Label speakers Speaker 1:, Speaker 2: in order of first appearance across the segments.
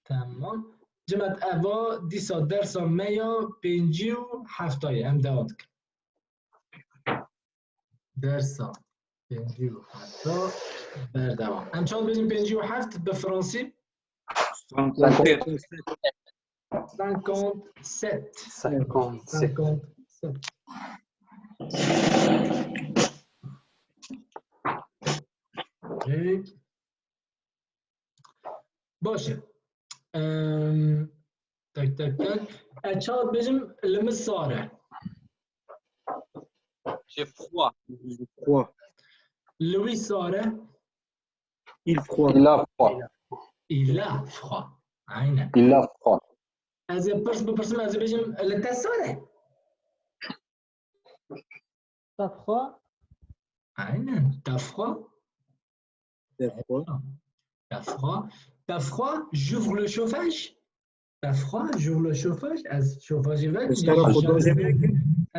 Speaker 1: تمام. جمعت اوا دیسا درسا میا 57 ام دوام کن. درسا 57 بردوام. ام چند بجیم 57 به فرانسی؟ 57. 57. باشه. تک تک تک. چند بجیم لمساره.
Speaker 2: J'ai froid.
Speaker 3: Froid.
Speaker 1: لوی ساره.
Speaker 3: Il froid.
Speaker 4: Il a froid.
Speaker 1: Il a froid. عینه.
Speaker 4: Il a froid.
Speaker 1: از پرس بپرسم از بجیم لتساره. T'as froid? T'as froid? T'as froid? T'as froid? J'ouvre le chauffage? T'as froid? J'ouvre le chauffage? Chauffage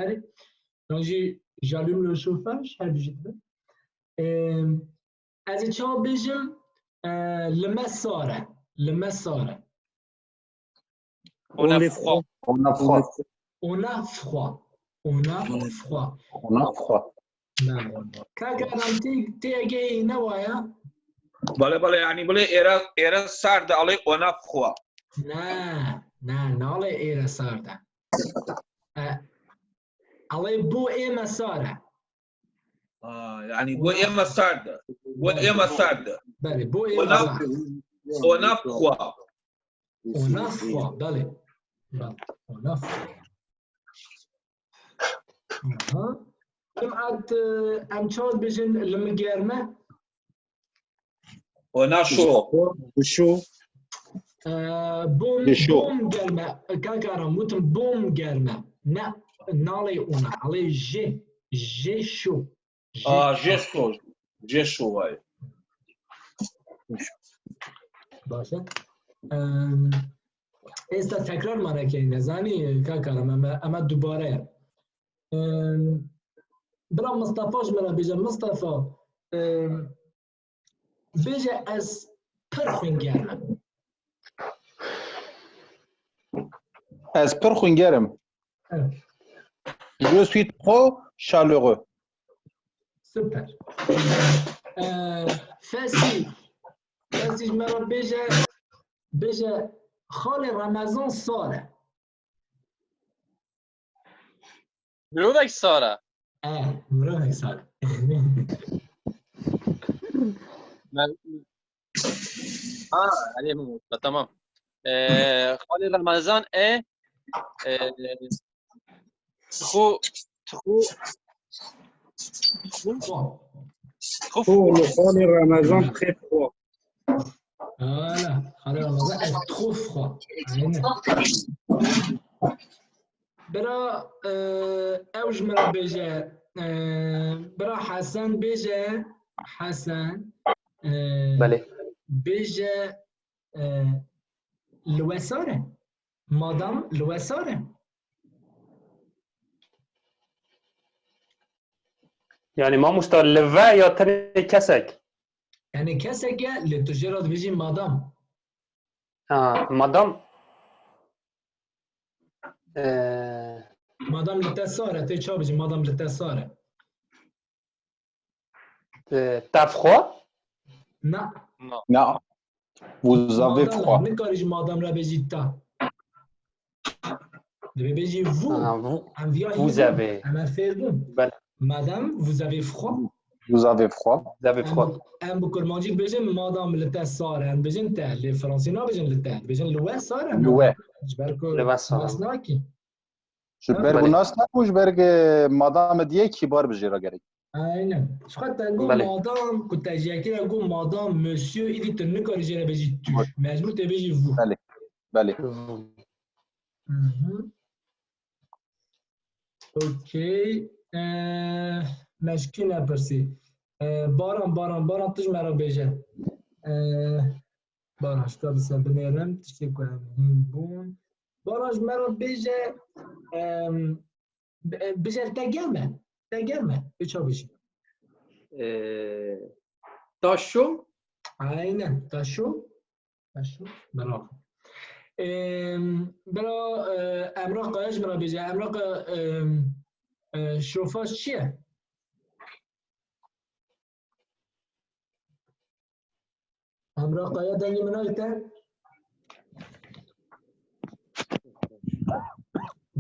Speaker 1: Allez. Donc j'allume le chauffage. As tu besoin le massore. Le massore.
Speaker 2: On a froid.
Speaker 4: On a froid.
Speaker 1: On a froid. On a froid.
Speaker 4: On a froid.
Speaker 1: كاغارانتي تيجي نوايا
Speaker 2: بله يعني بله ایرا سرد علی on a froid.
Speaker 1: نه ناله ایرا سرده علی بو ایما ساره
Speaker 2: يعني بو ایما سرد
Speaker 1: بله بو ایما سرده
Speaker 2: on a froid.
Speaker 1: on a froid بله on a froid جمعت امچاد بجن لما گرمه
Speaker 2: on a chaud.
Speaker 1: بوم گرمه کاکارم موتم بوم گرمه نه نالی اونا علی جی شو
Speaker 2: j'ai chaud ouais.
Speaker 1: باشه ایستا تکرار مانه که نزانی کاکارم اما دوباره برا مصطفاش مرا بیجه مصطفا بیجه از پرخون گرمه
Speaker 4: As per گرم. Je suis trop chaleureux.
Speaker 1: سپر فسی مرا بیجه خال رمضان ساره
Speaker 2: برودک سارا.
Speaker 1: مرا ساره
Speaker 2: عليه تمام. خالي رمضان trop
Speaker 3: Oh, le خالي رمضان très froid.
Speaker 1: Voilà, خالي رمضان est trop froid. برا اوج مرا بيجا برا حسن بيجا
Speaker 4: بله.
Speaker 1: بيجا الوسارة مادام الوسارة
Speaker 5: يعني ما مستلفه یا تنی کسک
Speaker 1: يعني كسك لتجرد بيجي مادام
Speaker 5: مادام
Speaker 1: مادام لتسارة تيجي بيجي مادام لتسارة
Speaker 5: تفخوا
Speaker 1: لا
Speaker 4: Non. Vous avez froid.
Speaker 1: نكارج مادام را بيجي تا بيجي
Speaker 5: vous avez
Speaker 1: Madame, vous avez froid?
Speaker 4: Vous avez froid.
Speaker 5: Vous avez froid.
Speaker 1: Un beaucoup de monde بيجي مادام لتسارة un بيجي تا les français non بيجي لتا بيجي لوا سارة
Speaker 4: لوا.
Speaker 1: جبركو ناسناكي
Speaker 4: جبركو ناسناك وجبرك مادام ديك كبار بجيرا قريب
Speaker 1: أين شو قد تقول مادام كنت أجي كده أقول مادام monsieur إذا تنكر جينا بيجي tu مجبور تبيجي vous
Speaker 4: بله
Speaker 1: اوكي مشکی نپرسی باران تج مرا بیجه باران شکا بسن بمیرم تشتی کنم هین بون بارانش مرا بیجه تگرمه بچه بشی
Speaker 6: تاشو
Speaker 1: اینه تاشو برا برا امرا قایش برا بیجه امرا شوفاش چیه؟ امرا قایا دنگی منایته؟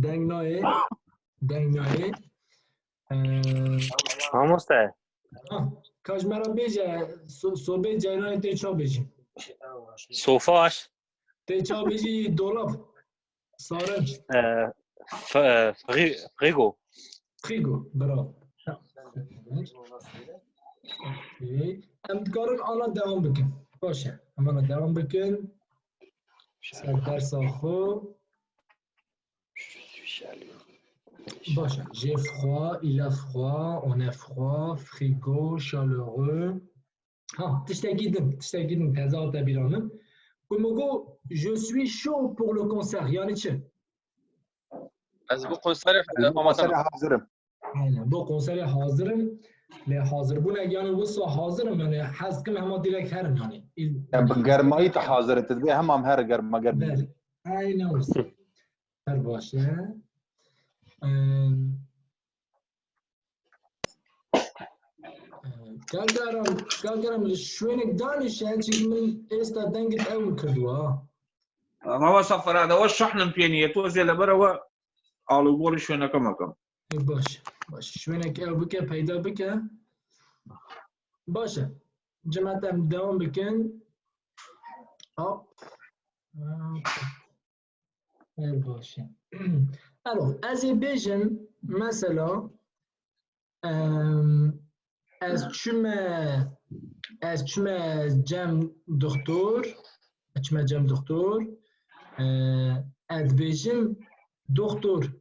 Speaker 1: دنگ نایه؟ دنگ نایه؟
Speaker 5: مامۆستا
Speaker 1: کاش مرا بیجه صوبه جایرانی تی چا بیجی؟
Speaker 5: سۆفاش
Speaker 1: تی چا بیجی دولاب سارنج
Speaker 5: فریگۆ
Speaker 1: خیگو برا ام دکارن آنا دوام بکن باشه امانا دوام بکن سر درس آخو باشه j'ai froid il a froid on a froid frigo chaleureux ها تشتاقيدن تزال تبيرانم كوموغو je suis chaud pour le concert يعني چه
Speaker 2: از بو قنصر
Speaker 4: مثلا حاضرم
Speaker 1: aynen bu konsere hazırım le hazır bu ne yani وصل hazırım yani حزكم هما direkt herim yani
Speaker 4: گرمایی تا حاضر تدبی هم هر گرما گرمی
Speaker 1: بله aynen وصل her باشه قالقرم لشوينك دانشان چی من استا دنگت اول کردوا
Speaker 2: ما هو سفر هذا وش شحن بينية توزي لبرا و على بول شو نكم مكم
Speaker 1: باش شوينك او بك پیدا بك باشه جماعت هم دوام بکن hop باشه alors از بیجم مثلا از چما جم دکتر از بیجم دکتر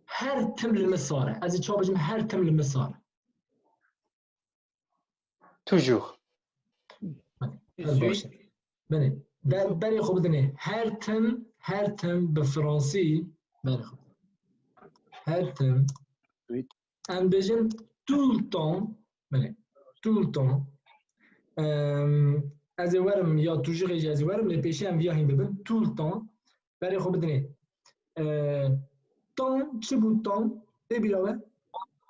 Speaker 1: هر تم المساره از چا بجم هر تم المساره
Speaker 5: توجور
Speaker 1: باشه بله برای خوب بدنه هر تم به فرانسی برای خوب هر تم ام بجم tout le temps بله tout le temps از ورم یا توجور از ورم لپیشه هم ویاهیم ببین tout le temps برای خوب بدنه temps چه بود temps ببیراوه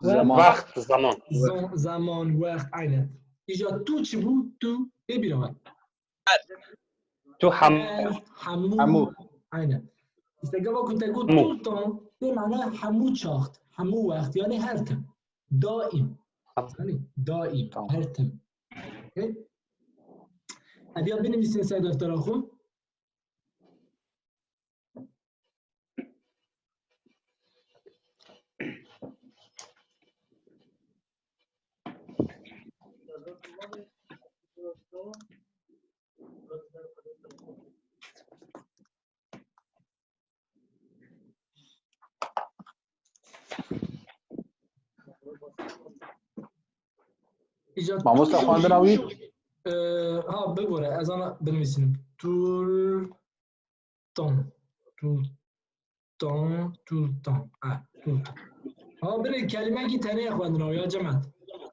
Speaker 5: وقت
Speaker 1: زمان وقت عینه ایجا تو چه بود تو ببیراوه
Speaker 5: تو
Speaker 1: حمو عینه استقبال كنت أقول طول طول ده معناه حمو شاخت حمو وقت يعني هرتم دائم يعني دائم هرتم أبيض بنمسين سيد افتراخو
Speaker 4: مامۆستا خواندنەوەی
Speaker 1: ها بگوره از آن بنویسیم طول طول ها بره کلمه کی تنه خواندنەوەی یا جماعت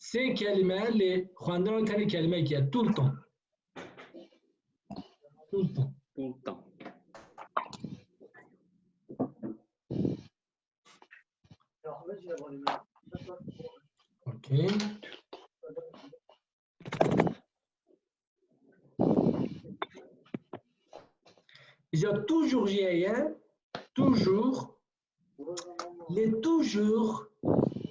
Speaker 1: سه کلمه لی خواندنەوەی تنه کلمه کیه طول اوکی إذا toujours جاية toujours les toujours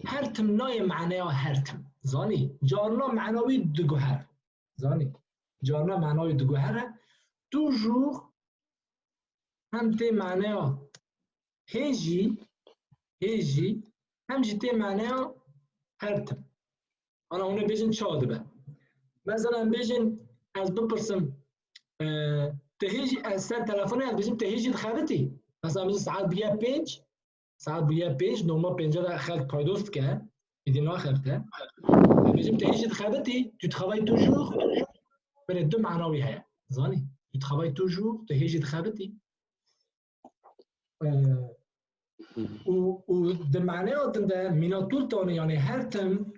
Speaker 1: هرتم ناي معناه هرتم زاني جارنا معناوي دجوهر زاني جارنا معناوي دجوهر toujours هم تي معناه هيجي هم جتي معناه هرتم أنا هنا بيجن شاد به مثلا بيجن از بپرسم تهيجي السنة تلفوني از بيجم تهيجي دخلتي مثلا بيجي ساعات بيا بيج نورمال بينجا خلق پایدوست که ایدینا خفته بيجم تهيجي دخلتي tu travailles toujours بين دو معناوي هيا زاني tu travailles toujours تهيجي دخلتي و ده معناه ده مينا طول تاني يعني هر تم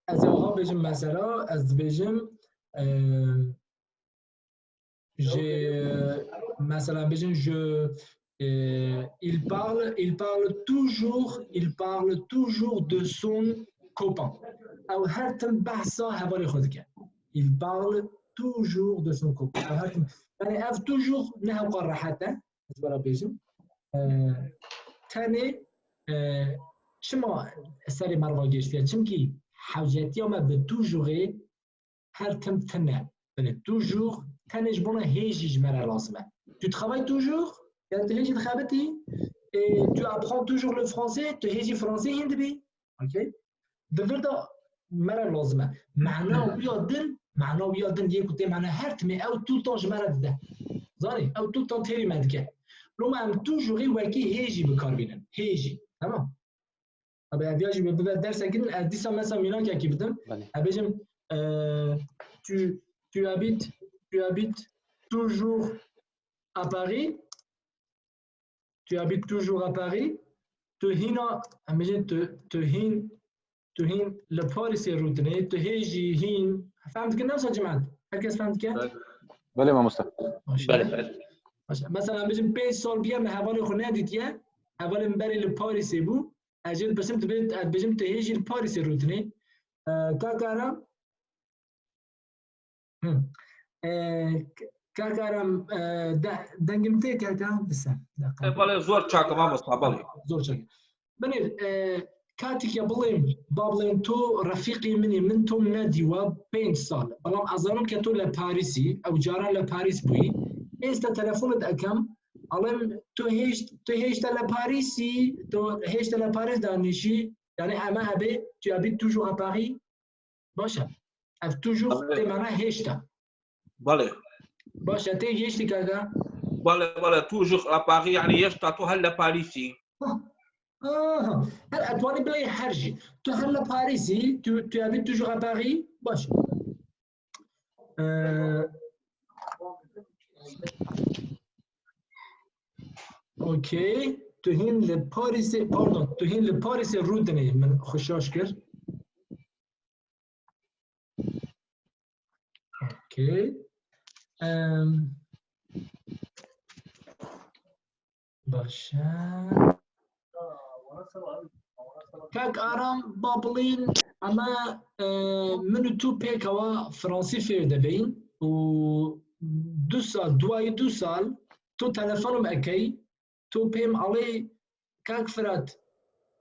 Speaker 1: از ها بيجم مثلا از بيجم مثلا بجن il parle toujours de son copain. أو هرتم بحثا هوالي خود كان. Il parle toujours de son copain. أو هرتم يعني أف toujours نها قارة حتى. أسبرا بيجن. تاني شما سري مرة جيشتيا شمكي حاجاتي وما بتوجوري هرتم تنا. بل toujours تاني جبنا هيجي جمرة لازمة. Tu travailles toujours? Tu هيجي تخابتي. Et tu apprends toujours le français. Tu هيجي فرنسي هندبي. Ok? دفردا مرة لازمة. معناه ويادن يكوتي معناه هرتمي أو tout temps جمرة ده. زاني أو tout temps تيري مدك. لو ما عم توجوري وكي هيجي بكاربينن. هيجي. تمام. أبي أبياجي ببدأ درس أكيد أديسا مثلا ميلان كي بدم. أبيجم tu habites toujours à Paris. Tu habites toujours à Paris. تهين لباريس روتني تهيجي هين فهمت كنا ولا جماعة؟ هركز فهمت كيف؟
Speaker 4: بله ما مصطفى.
Speaker 5: بله.
Speaker 1: مثلا بيجم 5 سال بيا ما حوالي خنادي تيا حوالي مباري لباريس بو أجل بسمت بيجم تهيجي لباريس روتني كاكارا كاكارم دنجمتي كاكارم بسم.
Speaker 2: بله زور چاکم هم مصطفى.
Speaker 1: زور چاک. بني كاتك يا بابلين تو رفيقي من توم نادي و 5 سال بلام أظنم كتو لباريسي أو جاران لباريس بوي إنستا تلفون أكم علم تو هيشت لباريسي تو هيشت لباريس دانشي يعني أما أبي tu habites toujours à Paris باشا أف toujours تي معناه هيشتا
Speaker 2: بله
Speaker 1: باشا تي هيشتي كذا
Speaker 2: بله toujours à Paris يعني يشتا تو هلا باريسي.
Speaker 1: هل أتواني بلاي حرجي تو هلا باريسي tu habites toujours à Paris باش اوكي تهين لباريسي باردون تهين لباريسي رودني من خشاش كر اوكي باشا كاك آرام بابلين أما منو تو بيكوا فرنسي فير دبين و 2 سال تو تلفونم أكي تو بيم علي كاك فرات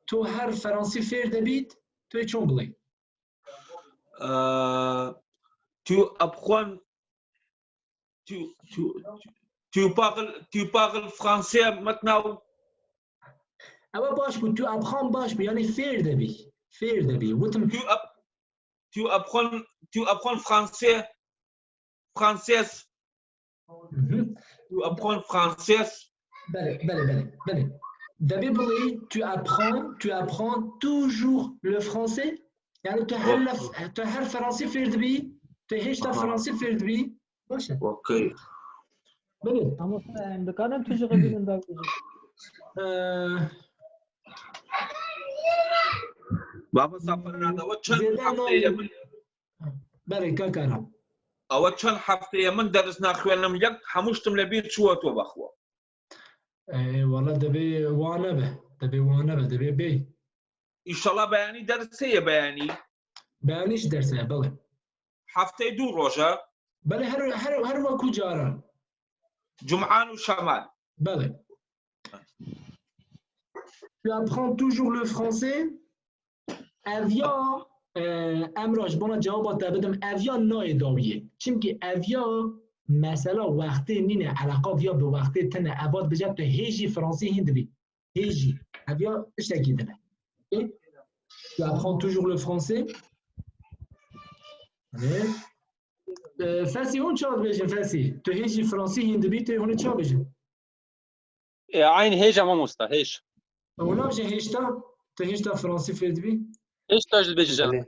Speaker 1: تو هر فرنسي فير دبيت تو يشون بلي
Speaker 2: tu parles français maintenant.
Speaker 1: أما باش بو تو أبخان باش بو يعني فير دبي وتم
Speaker 2: tu apprends français tu apprends français.
Speaker 1: بلي دبي بلي tu apprends toujours le français يعني تهر فرنسي فير دبي تهيشتا فرنسي فير دبي باشه
Speaker 2: اوكي
Speaker 1: بلي
Speaker 6: اما بكانم toujours بينن باقي
Speaker 2: بابا سافر هذا وچن هفته من
Speaker 1: بله كاكارا
Speaker 2: او چن هفته من درسنا خوانم يك حموشتم لبيت شو تو بخوا
Speaker 1: والله دبي وانا دبي بي
Speaker 2: ان شاء الله بياني درسيه
Speaker 1: بيانيش درسيه بله
Speaker 2: هفته 2 روجا
Speaker 1: بله هر وكو جاران
Speaker 2: جمعان وشمال
Speaker 1: بله tu apprends toujours le français avia امراج بنا جوابات بدم avia نایداویه چونکه avia مثلا وقتی نینه علاقات یا به وقتی تنه عباد بجد تو هیجی فرانسی هند بی هیجی avia اشتاکی دنه tu apprends toujours le français فاسي هون چاد بيجن فاسي تو هيجي فرنسي هند بي تو هون چاد بيجن
Speaker 5: عين هيجا ما مستا هيش
Speaker 1: هون بيجن هيشتا تو هيشتا فرنسي فيد بي
Speaker 5: هيش تاج بيجن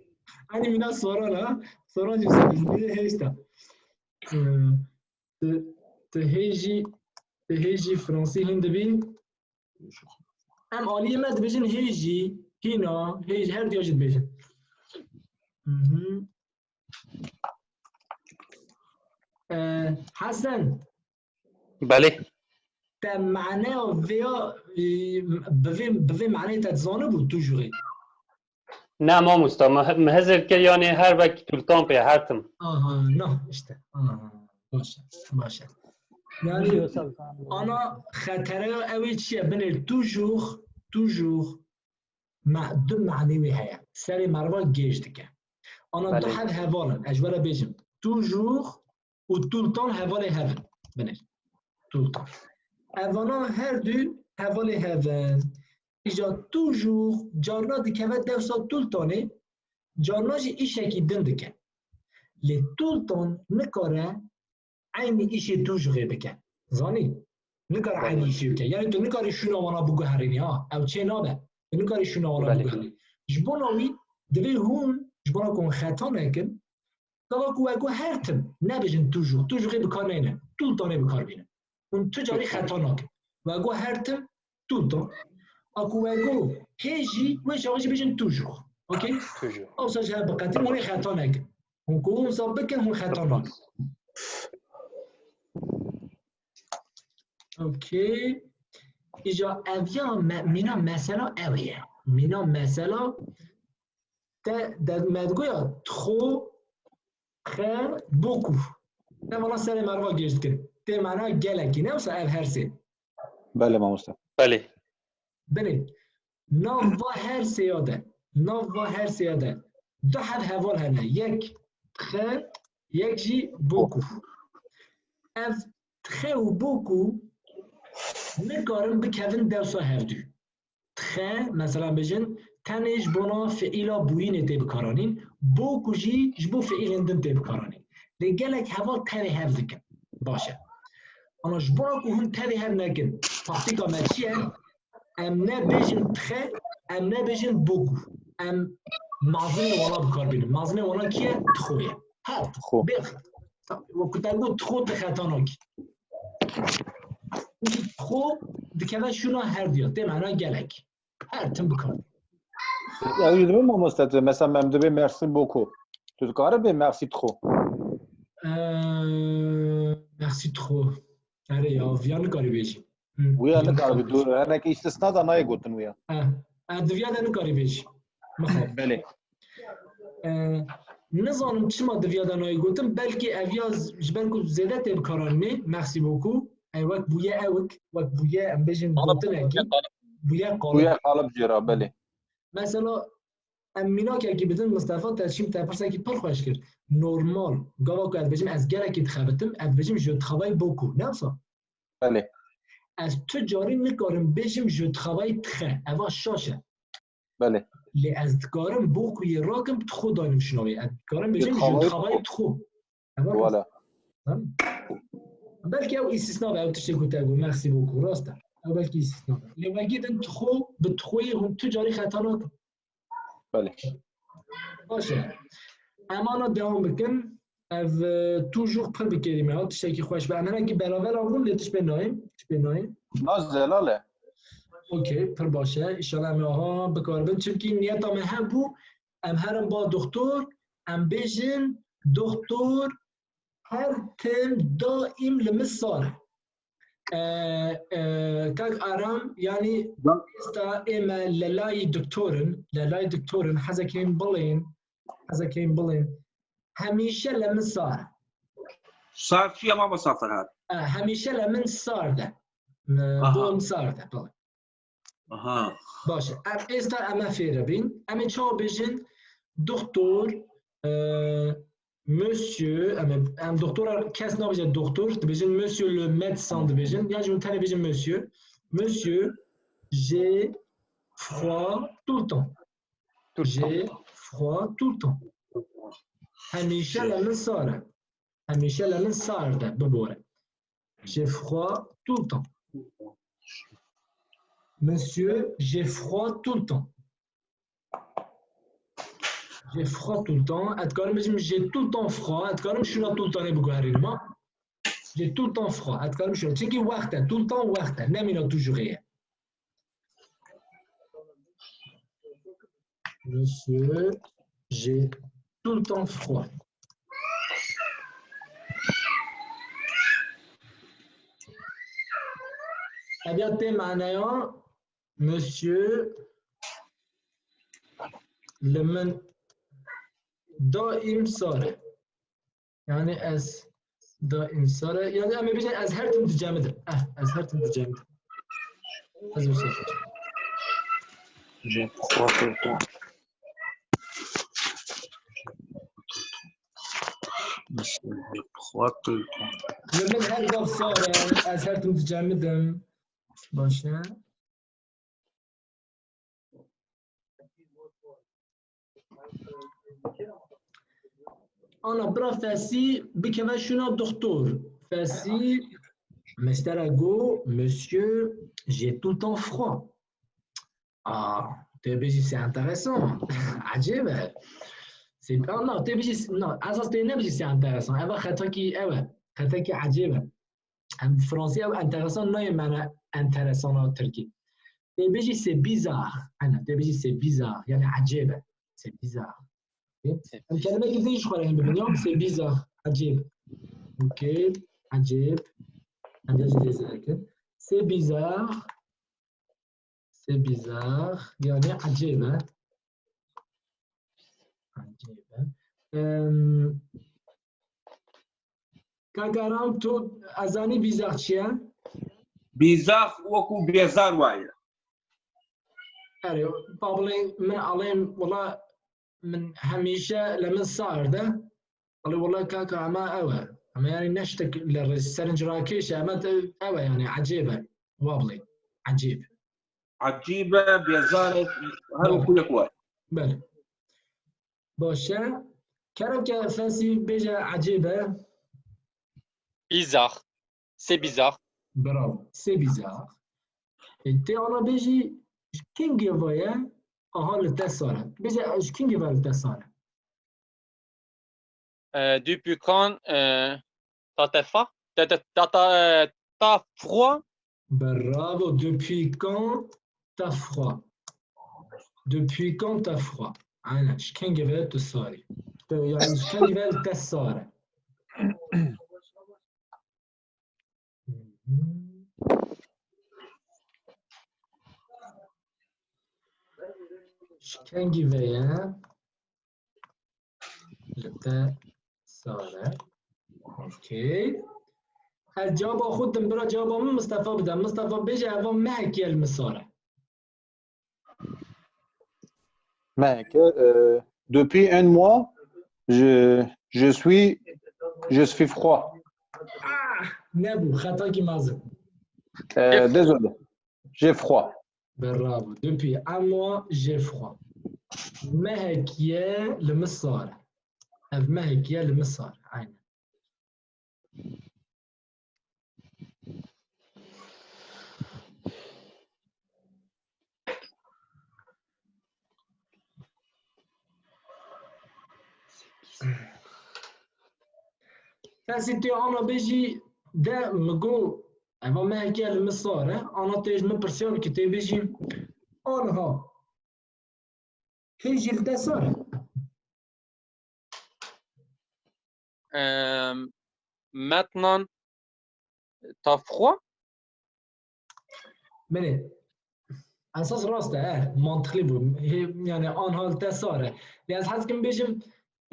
Speaker 1: أنا من صورة جزء هيشتا تهيجي فرنسي هند بي أم عالیه مد بيجن هيجي هنا هيجي هر ديوجد بيجن حسن
Speaker 5: بله
Speaker 1: تا معناه ویا بوی معنی تزانه بود توجوری
Speaker 5: نه ما مستا مهزل که یعنی هر وقت طولتان پی هرتم
Speaker 1: آها نه işte باشه باشه یعنی
Speaker 6: Biliyorsa sen.
Speaker 1: انا خطره اوی چیه بنر توجور دو معنی هیا سری مروا گیج دکه انا دو
Speaker 5: بله.
Speaker 1: حد هوالن اجباره بیجم توجور و طولتان هوال هون بنر طولتان اوانا هر دو هوال هون ایجا توجور جارنا دکوه دوسا طولتانه جارنا جی ایشکی دن دکه لی طولتان نکاره عین ایشی توجوره بکه زانی نکاره عین ایشی بکه یعنی تو نکاری شونا وانا بگو هرینی ها او چه نابه نکاری شونا وانا
Speaker 5: بله.
Speaker 1: بگو هرینی جبوناوی دوی هون جبونا کن خطا نکن دوا کو اگو هرتم نبیجن توجوره بکار نینه طولتانه بکار بینه اون تجاری خطا نکن و اگو هرتم طولتان اگو اگو هیجی ویش آقاشی بیجن توجور اوکی؟
Speaker 5: توجور
Speaker 1: او ساجه بقاتی مونی خطا نکن اون که اون صاب بکن اون خطا نکن اوکی ایجا اویا مینا مثلا اویه مینا مثلا در مدگویا تخو خیر بوکو ده والا سر مروا گشت کن ده معنا گلکی نه واسه او هر سه
Speaker 4: بله ما مستم.
Speaker 5: بله
Speaker 1: بله ناو و هر سیاده ناو و هر سیاده دو حد هوال هنه یک تخه یک جی بوکو اف تخه و بوکو نکارن بکوین درسا هردو تخه مثلا بجن تنش بنا فعیلا بوین تی بکارانین بوکو جی جبو فعیل دن تی بکارانین لگلک هوا تری هف دکن باشه اما جبونا که هم تری هف نکن تاکتیکا ما چیه؟ ام نه بجن تخه ام نه بجن بوکو ام مازن وانا بکار بینم مازن وانا کیه؟ تخویه هر
Speaker 4: خو
Speaker 1: بخ و کتنگو تخو تخطاناکی خو دکمه شونا هر دیاد ده معنی گلک هر تم بکار
Speaker 4: او یدرو ما مستم مثلا ممدوبه مرسی بوکو تو کاره به مرسی تخو
Speaker 1: merci trop آره یا ویان کاری بیشی
Speaker 4: ویا نکاره به دور هر نکی استثنا دا نای گوتن ویا
Speaker 1: دویا دن کاری بیشی مخواب
Speaker 4: بله
Speaker 1: نزانم چما دویا دنای گوتم بلکه اویا جبن کو زیاده تب کارانه merci beaucoup ای وقت بویا اوک وقت بویا ام بجن گوتن اکی بویا قالب
Speaker 4: ویا قالب جرا بله
Speaker 1: مثلا امینا که اگه بدن مصطفی تشیم تفرسه که پر خوش کرد نورمال گاوا که از بجیم از گره که تخبتم از بجیم جد خوای بوکو نفسا
Speaker 4: بله
Speaker 1: از تو جاری نکارم بجیم جد خوای تخه اوا شاشه
Speaker 4: بله
Speaker 1: لی از کارم بوکو یه راکم تخو داریم شنوی از کارم بجیم جد خوای تخو
Speaker 4: والا
Speaker 1: بلکه او استثناء به او تشتی کتگو مرسی بوکو راسته او بلکه استثناء لی وگیدن تخو به تخوی هم تو جاری خطا نکن
Speaker 4: بله
Speaker 1: باشه اما دوام بکن از توجور پر بکریم ها تشتی که خوش به امنه اگه براول آورم لیتش بنایم
Speaker 4: ناز زلاله
Speaker 1: اوکی پر باشه ایشالا همه ها بکاربن چونکه نیت همه هم بو ام هرم با دکتر ام بیجن دکتر هر تم دائم لمسال کاک آرام یعنی استا اما للای دکتورن حزکین بلین همیشه لمسال
Speaker 2: صار فيها ما بسافر هذا
Speaker 1: همیشه لمن سارده بون سارده بله
Speaker 2: اها
Speaker 1: باشه استا اما فیره بین اما چا بیجن دکتر Monsieur, un docteur, qu'est-ce que c'est docteur? Monsieur le médecin de Béjin. Bien, je vous télévision monsieur. Monsieur, j'ai froid tout le temps. J'ai froid tout le temps. همیشه لمن ساره. همیشه لمن سارده ببوره. J'ai froid tout le temps. Monsieur, j'ai froid tout le temps. J'ai froid tout le temps. J'ai tout le temps froid. Je suis là tout le temps. J'ai tout le temps froid. Je suis tout le temps. Même il a toujours rien. Monsieur, j'ai tout le temps froid. أبيات تي معناها مسيو لمن دائم صار يعني از دائم صار يعني أما بيجي از هرتم تجامد از هرتم تجامد از وصفت
Speaker 2: J'ai froid tout le temps. J'ai froid tout le temps.
Speaker 1: لمن هرقف صار يعني از هرتم تجامدم باشه أنا برا فاسي بكما شنو دكتور فاسي مستر أقول monsieur j'ai tout le temps froid ah TBJ c'est intéressant عجيبة c'est non TBJ non أساس TBJ c'est intéressant أبغى خطاكي خطاكي عجيبة en français أو intéressant نوع معنى intéressant أو تركي TBJ c'est bizarre أنا TBJ c'est bizarre يعني عجيبة c'est bizarre الكلمة اللي زي شو قالين باليوم c'est bizarre عجيب اوكي عجيب عندي زي c'est bizarre يعني عجيبة كاكارام تو أزاني bizarre چیه؟
Speaker 2: Bizarre وكو بيزار وايد.
Speaker 1: أري بابلين من عليهم والله من هميشة لمن صار ده قال والله كاكا أما يعني نشتك للسرنج راكيش أما يعني عجيبة وابلي عجيب
Speaker 2: عجيبة بيزارة هذا كل واحد.
Speaker 1: بله باشه كرم كفاسي بيجا عجيبة
Speaker 5: Bizarre. C'est bizarre.
Speaker 1: برافو سي بيزار انتي انا بيجي كينج يفايا اها للتسارة بيجي كينج يفايا للتسارة
Speaker 5: Depuis quand t'as faim? T'as froid?
Speaker 1: برافو depuis quand t'as froid depuis quand t'as froid انا كينج يفايا للتسارة يعني كينج يفايا للتسارة كينج يفايا للتسارة اوكي الجواب خودم برا جواب من مصطفى بدأ مصطفى بيجي أبغى معك يا المصارع
Speaker 4: Mec, depuis un mois, je suis froid.
Speaker 1: نبو خطاكي مازن
Speaker 4: Désolé, j'ai froid.
Speaker 1: برافو depuis un mois j'ai froid معك يا المصارع معك يا المصارع عين فاسيتي أنا بيجي دا مقول أبغى معك يا المصارع أنا تيج من برسيون كي بيجي أنها هيجي للتسارع
Speaker 5: Maintenant, t'as froid?
Speaker 1: مني اساس راسته منطقي بو يعني انها التسارع لان حاسس كم بيجي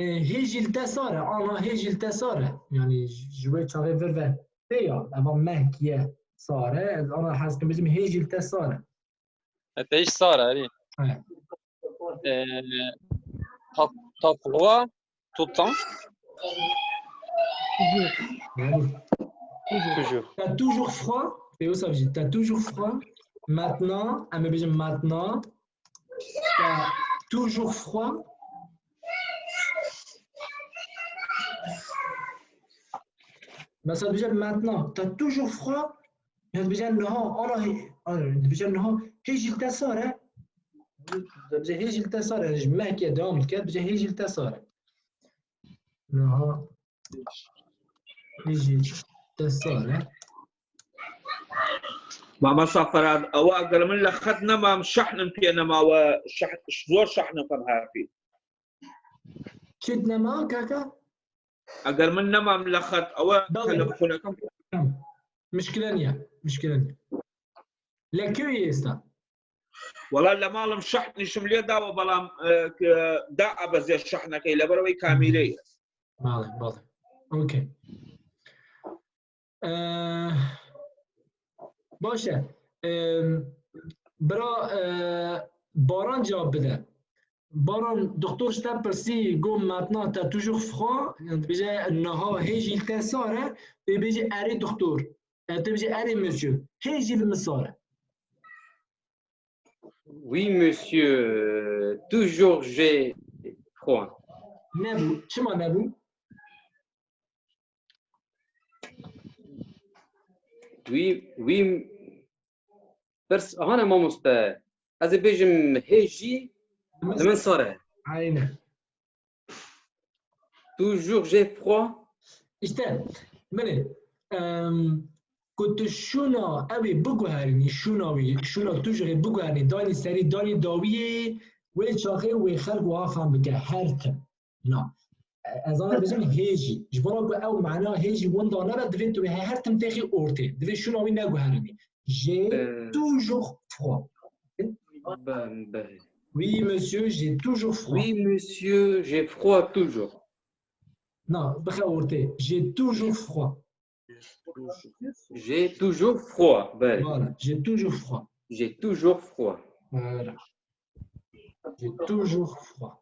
Speaker 1: هيجي التسارع انا هيجي التسارع يعني جوي تشافي فيرفا هي ابا ماك يا صارع انا حاسس كم بيجي هيجي التسارع
Speaker 5: انت ايش صار علي؟ t'as froid tout le temps? Toujours.
Speaker 1: T'as toujours froid? Et où ça veut dire? T'as toujours froid? Maintenant, maintenant, t'as toujours froid? Ben ça veut dire maintenant, t'as toujours froid? Ça veut dire non, هيجي التسارع. Ça veut dire هيجي التسارع. Je mets qu'il y a deux hommes, ça veut dire هيجي التسارع. Non, هيجي التسارع.
Speaker 2: ما سافر أو أقل من لخدنا ما مشحن فينا ما وشحن شلون شحن فرها فيه.
Speaker 1: كدنا ما كاكا؟
Speaker 2: أقل منا ما ملخد أو تلفونكم.
Speaker 1: مشكلة نيا. لكوي استا
Speaker 2: والله لما لم شحن شملي داو بلام دا بزي الشحنه كي لبروي كاميري
Speaker 1: بالي اوكي باشه برا باران جواب بده باران دكتور شتا برسي قوم maintenant t'as toujours froid بيجي النهار هيجي التسارة بيجي اري دكتور تبيجي اري مسيو هيجي المسارة
Speaker 5: Oui, monsieur. Toujours j'ai froid.
Speaker 1: نبو شما نبو
Speaker 5: Oui. بس أنا ما مستاء. هذا بيجم هيجي لمن صار.
Speaker 1: عينه
Speaker 5: Toujours j'ai froid.
Speaker 1: işte مني كنت شونا أبي بقهرني شونا توجه بقهرني داني سري داني داوية وشاخي وخلق وافهم بك هرتم لا از انا بزن هيجي جبرا بو او معناه هيجي وندا نرا دفين تو هرتم تخي اورتي دفين شونا وين نقهرني j'ai toujours froid oui monsieur j'ai toujours froid
Speaker 5: Oui, monsieur, j'ai froid toujours.
Speaker 1: non بخي اورتي j'ai toujours froid
Speaker 5: J'ai toujours froid. Ben,
Speaker 1: voilà j'ai toujours froid
Speaker 5: j'ai toujours froid.
Speaker 1: voilà j'ai toujours froid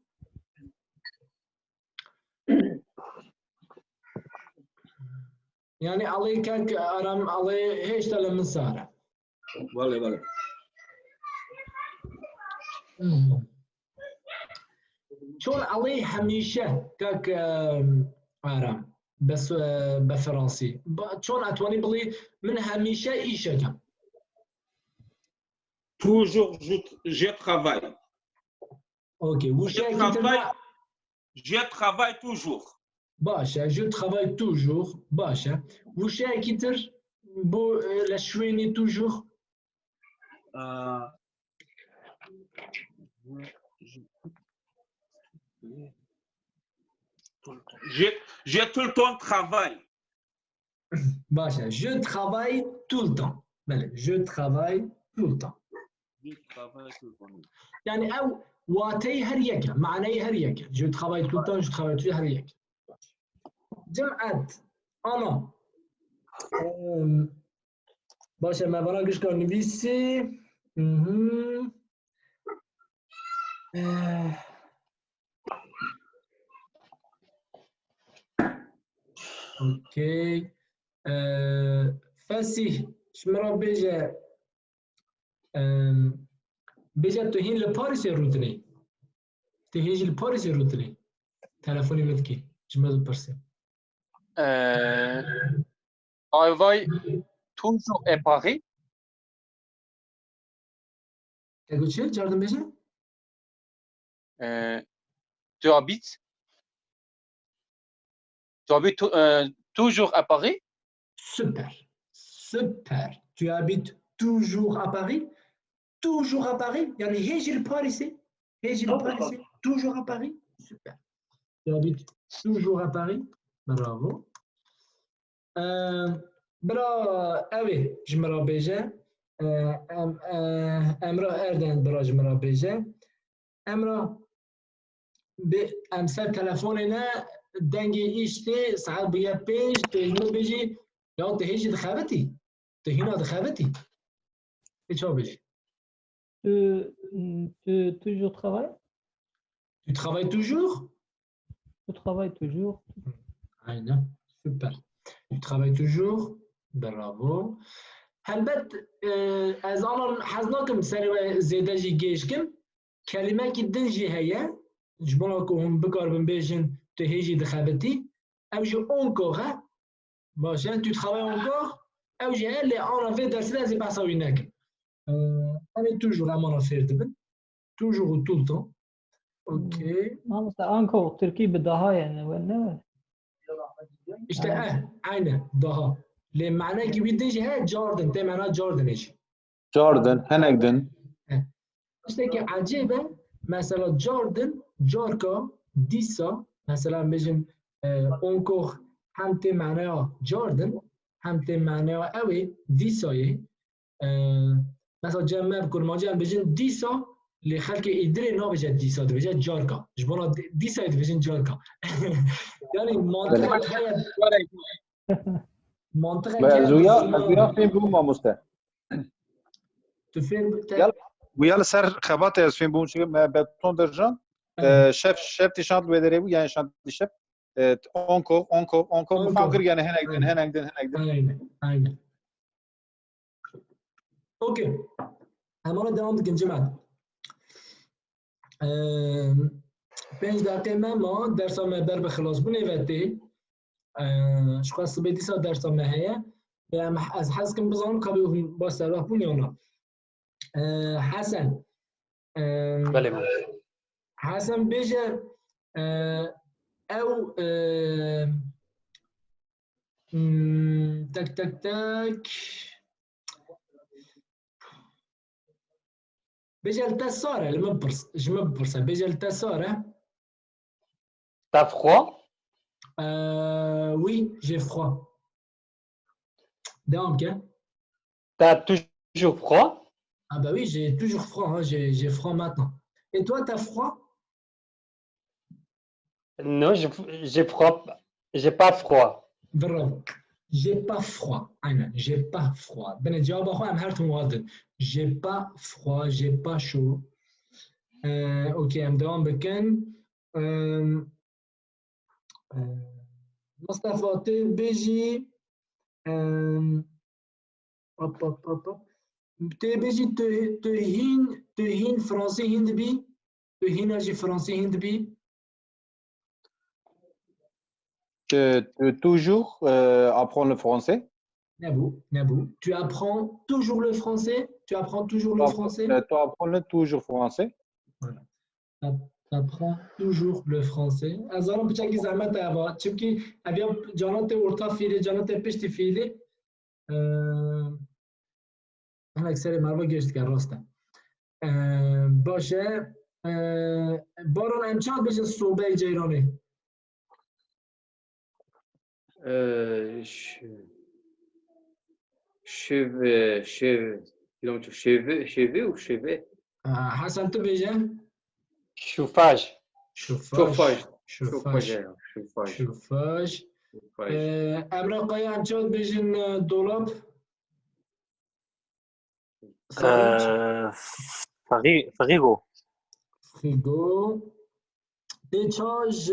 Speaker 1: يعني عليك أرم علي هيش تلمن سارة
Speaker 2: والله
Speaker 1: شون علي هميشة كاك أرم بس بفرنسي شون أتواني بلي من هميشة إيشة كم
Speaker 2: toujours je travaille
Speaker 1: أوكي وش
Speaker 2: je travaille toujours
Speaker 1: باشا je travaille toujours باشا وش كتر بو لشويني toujours
Speaker 2: j'ai tout le temps travail
Speaker 1: باشا je travaille tout le temps بله je travaille tout le temps يعني أو واتي هريكة معنى هريكة je travaille tout le temps je travaille tout هريكة جمعت أنا باشا ما براقش كون نبيسي اوكي فاسي شمرا بيجا بيجا تهين لباريس روتني تهيجي لباريس روتني تلفوني مدكي جمال برسي
Speaker 7: travaille toujours à Paris.
Speaker 1: تقول شيء جاردن بيجا
Speaker 7: Tu habites toujours à Paris?
Speaker 1: Super. Tu habites toujours à Paris? Toujours à Paris? يعني هيجي لباريس toujours à Paris? Super. Tu habites toujours à Paris? Bravo. برا اوي جمرا بيجا امرا اردن برا جمرا بيجا امرا امثال تلفوننا دنگي ايشتي ساعات بيا بيج تجمع بيجي يا تهيجي دخابتي تهينا دخابتي ايش هو بيجي
Speaker 6: Tu toujours travailles?
Speaker 1: Tu travailles toujours?
Speaker 6: Tu travailles toujours.
Speaker 1: عينا super. Tu travailles toujours? Bravo. هلبت از انا حزناكم سر زيادة جي جيشكم كلمة جدا جي هيا جبناكم بكار بنبيجن تهيجي دخابتي او جي اونكور باش tu travailles encore او جي اللي انا في درس لازم بحصاوي ناكم انا توجور اما نفير دبن توجور طول طون اوكي
Speaker 6: ما مستعان كو تركي بدها يعني وين
Speaker 1: اشتاق عينه ضها ليه معناه كي بيديجي هاي جاردن تي معناه جاردن ايش
Speaker 4: جاردن هنقدن
Speaker 1: اشتاق عجيبه مثلا جاردن جاركا ديسا مثلا بيجن اونكور همتي معناه جاردن همتي معناه اوي ديساي مثلا جمع بکن ما جمع بجن دیسا اللي خلق إدري نو بجد ديسا بجد جاركا جبنا ديسا بجن جاركا يعني منطقة هي منطقة
Speaker 4: زویا فين بوم ماموستا
Speaker 1: تفهم
Speaker 4: يلا ويلا سر خبات از فين بوم شو ما بتون درجان شف تشانت بدري يعني شانت شف اونكو فاكر يعني هنا
Speaker 1: aynen اوكي همون دوام دیگه جماعت 5 دقیقه ما درس ما بر بخلاص بنویتی شخص بدی سا درس ما هيا از حس کم بزنم کابی با سراح بنیانا حسن
Speaker 5: بله
Speaker 1: حسن بيجي او تك تك تك بيجي التسارة المبرس بيجي التسارة
Speaker 5: T'as froid?
Speaker 1: Oui, j'ai froid. Donc, hein?
Speaker 5: T'as toujours froid?
Speaker 1: Ah bah oui, j'ai toujours froid, hein, j'ai froid maintenant. Et toi, t'as froid?
Speaker 5: Non, j'ai froid. J'ai pas froid.
Speaker 1: Bravo. J'ai pas froid. Aynen, j'ai pas froid. Ben الجواب أخوي أم هرت مواضع. J'ai pas froid, j'ai pas chaud. أوكي أم دوام بكن. مصطفى تبيجي hop hop hop hop. تبيجي تهين فرنسي هند بي تهين أجي فرنسي هند بي.
Speaker 4: Tu toujours apprendre le français.
Speaker 1: Nabou. Tu apprends toujours le français? Tu apprends toujours le français?
Speaker 4: Tu apprends toujours français.
Speaker 1: Voilà. Tu apprends toujours le français. أظن بتشكي زعما تابع تشكي أبيام جانات ورطة فيلي جانات بيشت فيلي. أنا أكثر مرة جشت كراسته. باشه بارون امشاد بشه صوبه جیرانی.
Speaker 8: cheveux ou chevet?
Speaker 1: حسن تو بشه؟
Speaker 5: Chauffage.
Speaker 1: شوفاژ. امرقای امشاد بشین دولاب.
Speaker 8: Frigo.
Speaker 1: دیچاج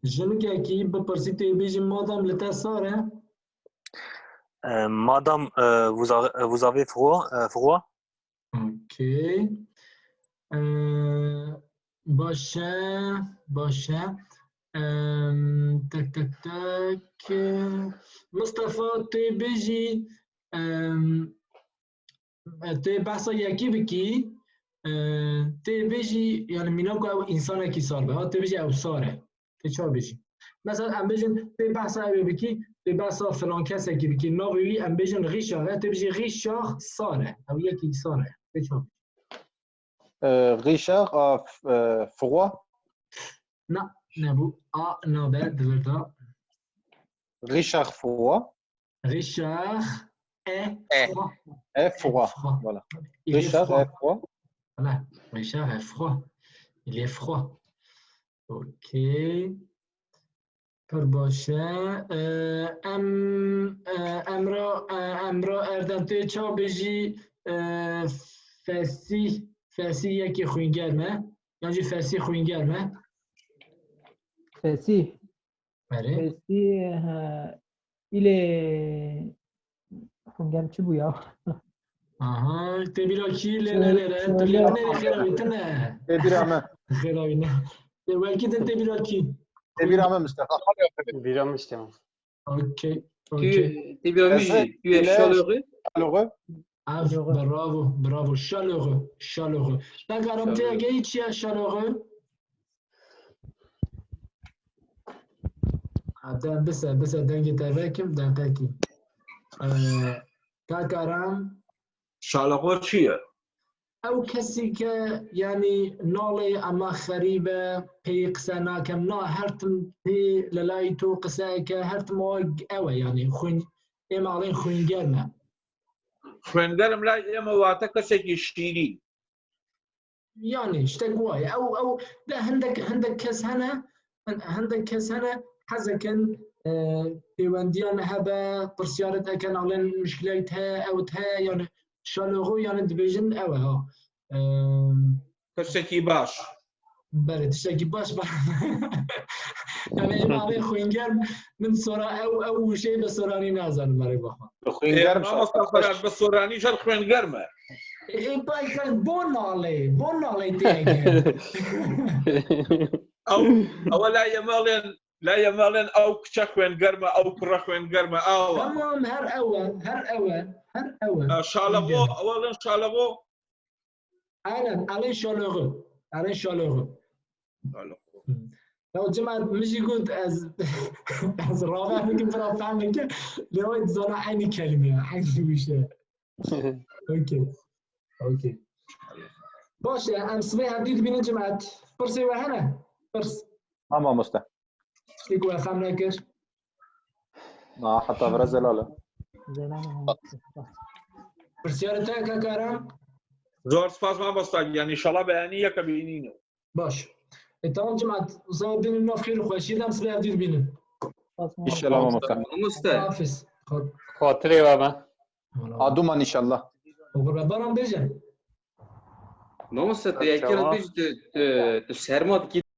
Speaker 1: جنگه کی بپرسی توی بیشین مادام لتساره؟
Speaker 9: Madame, vous avez froid?
Speaker 1: Ok. باشه. تک. مصطفى توی بیشی توی بحثا یکی بکی توی بیشی یعنی مینا که او انسانه کی سار به توی بیشی او ساره توی چا بیشی مثلا ام بیشن توی بحثا او بکی توی بحثا فلان کسی کی بکی ناوی ام بیشن ریشاره توی بیشی ریشار ساره او یکی ساره توی چا بیشی
Speaker 4: Richard a froid.
Speaker 1: نه نبو نابد دلتا
Speaker 4: Richard froid.
Speaker 1: Richard est
Speaker 4: froid. Voilà. Richard est froid.
Speaker 1: Voilà. Richard est froid. Il est froid. Ok. باشه. امرا اردنته چا بجی فسی یکی خوینگرمه یعنی فسی خوینگرمه
Speaker 6: Fessi.
Speaker 1: بله
Speaker 6: Fessi, il est. Fungam Chibuya.
Speaker 1: آها تبیرا کی لنره تلیونه خیراویتنه
Speaker 4: Ebirame.
Speaker 1: خیراوینه welki den tebira ki
Speaker 4: Ebirame Mustafa.
Speaker 5: Biramıştım.
Speaker 1: Ok.
Speaker 8: Tu es chaleureux?
Speaker 4: Chaleureux.
Speaker 1: Bravo, chaleureux. La garantie à qui tu es chaleureux? Attends, بس دنگی تفکم دنگی. کارم.
Speaker 2: chaleureux چیه؟
Speaker 1: او کسی که یعنی نالی اما خریبه پی قصه ناکم نا هرتم پی للای تو قصه که هرتم اوه یعنی خوین اما علین خوین گرمه
Speaker 2: خوێنگەرم لای ئێمە واتە کەسێکی شیرین.
Speaker 1: يعني شتێک وایە ئەو هەندێک کەس هەنە حەزەکەن پەیوەندیان هەبە پرسیارت ئەکەن ئەڵێن مشکلەیت هەیە ئەوت هەیە یان شالۆغۆ یانە دەبێژن ئەوە
Speaker 2: کەسێکی باش.
Speaker 1: بەێ تشتێکی باش ئێماڵێ خوێنگەر من سۆرا ئەو وشەی بە سۆرانی نازانم بەڕێ بەخوا
Speaker 4: خوێنگەرم
Speaker 2: بە سۆرانی ژەر خوێنگەرمە.
Speaker 1: بۆ ناڵێ تێگە
Speaker 2: ئەوە لای ئەمەڵێن ئەو کچە خوێنگەرمە ئەو کوڕە خوێنگەرمە ئاوە
Speaker 1: تەمام هەر ئەوە
Speaker 2: شالەغۆ ئەوەڵێن شالەغۆ
Speaker 1: ئەڵێن شالۆغۆ لو جماعة مشي قلت از رابع ممكن برا فهمك لو زنا عيني كلمة عيني وشة اوكي باش ام صبيح بديت بين جماعة فرسي وهنا فرس
Speaker 4: اما مستا
Speaker 1: يقول خامنا كش
Speaker 4: حتى برازيل لا
Speaker 1: فرسيارتك كارم
Speaker 2: زۆر سپاس مامۆستا یعنی شەڵا بەیانی یەکە بینینەوە.
Speaker 1: باش تمام جماعة وصلوا بين النوف خير وخواشي دام صبيح بديت بينن
Speaker 4: ان شاء الله
Speaker 8: مامۆستا
Speaker 1: حافظ
Speaker 5: خاطره بابا
Speaker 4: عدوما ان شاء الله
Speaker 1: وقرب برام بيجن
Speaker 8: مامۆستا یەکێ بێژ سەرمات